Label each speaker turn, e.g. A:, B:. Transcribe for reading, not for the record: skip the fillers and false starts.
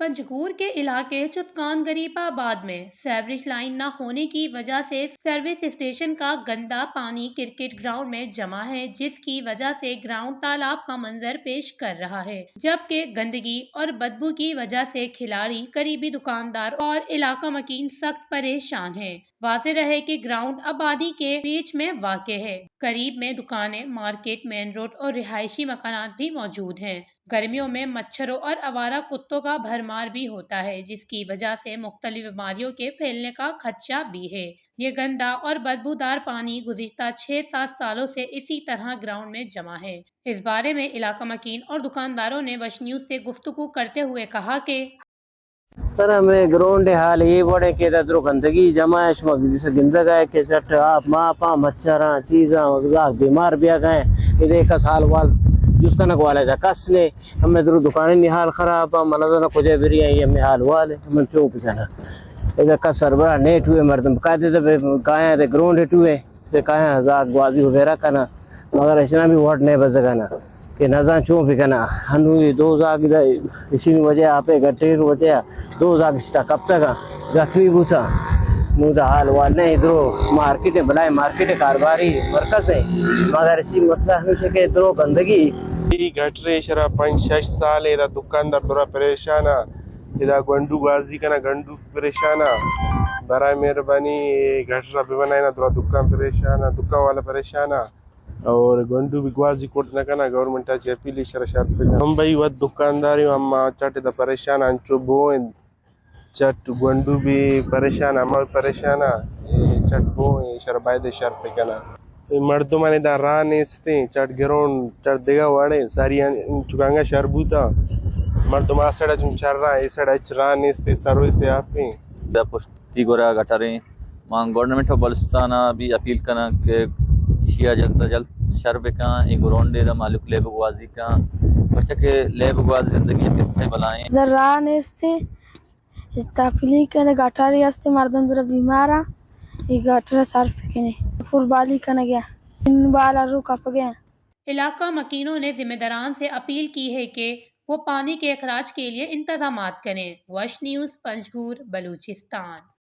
A: पंजगूर के इलाके चुतकान गरीबाबाद में सीवरेज लाइन न होने की वजह से सर्विस स्टेशन का गंदा पानी क्रिकेट ग्राउंड में जमा है, जिसकी वजह से ग्राउंड तालाब का मंजर पेश कर रहा है। जबकि गंदगी और बदबू की वजह से खिलाड़ी, करीबी दुकानदार और इलाका मकीन सख्त परेशान हैं। वाज़ेह रहे कि ग्राउंड आबादी के बीच में वाक़े है। करीब में दुकानें, मार्केट, मेन रोड और रिहायशी मकानात भी मौजूद हैं। गर्मियों में मच्छरों और आवारा कुत्तों का भरमार भी होता है, जिसकी वजह से मुख्तलिफ बीमारियों के फैलने का खदशा भी है। ये गंदा और बदबूदार पानी गुज़िश्ता 6-7 सालों से इसी तरह ग्राउंड में जमा है। इस बारे में इलाका मकीन और दुकानदारों ने वश न्यूज़ से गुफ्तगू करते हुए कहा कि
B: सर हमें ग्राउंड हाल ये बड़े के दरो गंदगी जमा है जैसे गिंदगा है के सट आप माँ पा मच्छर चीज़ा बीमार भी आ गए इधे का साल वाल जिसका नक वाला जा कस ने हमें दरो दुकानें नहीं हाल खराब मन ना कुछ बिरी आई हमें हाल वाले मन चुप जाना इधर का सरबरा नेट हुए मर्दम कायदे तो काया थे ग्राउंड हुए ते काया हजार बाजी वगैरह करना मगर ऐसा भी वाट नहीं बचेगा ना कि नज़ा चूँ भी करना हनु 2000 इसी वजह आप गट्टे की वजह 2000 किस्ता कब तक जख्मी बूथा मुझे हाल वाल नहीं दो मार्केट बनाए मार्केट कारोबारी मरकज है मगर इसी मसला हमेशा के दो गंदगी
C: घटरे शरा 5-6 साल इधर दुकानदार थोड़ा परेशान है इधर गंडू बाजी करना गंडू परेशान है बराए मेहरबानी घटरा भी बनाए ना थोड़ा दुकान परेशान है दुकान वाला परेशान है और गंडू भी ग्वाजी कोट न करना गवर्नमेंट आज अपील शरशात पे हम भाई वह दुकानदारी हम चट द परेशान अंचो बो चट गंडू भी परेशान हम परेशान चट बो शर बायदे शर पे करना मर्दों माने दा रान इसते चट ग्राउंड चट देगा वाड़े सारी चुकांगा शरबूता मर्दों मा सड़ा चुन चर रहा है सड़ा रान इसते सर्विस है आप पे
D: दा पुष्टि गोरा गटारे मां गवर्नमेंट ऑफ बलुचिस्तान भी अपील करना के शिया जल्द जल्द शर्ब का एक ग्राउंड दे मालिक लेब गवाजी का बच्चे के लेब गवाजी जिंदगी किससे बुलाएं
E: जर्रान इसते तफली के गटारी अस्ते मर्दन जरा बीमारा ये गटरा सर्फ के फुटबाली का न गया इन बाला रू कप गया।
A: इलाका मकीनों ने जिम्मेदारान से अपील की है कि वो पानी के अखराज के लिए इंतजामात करें। वश न्यूज़ पंजगूर बलूचिस्तान।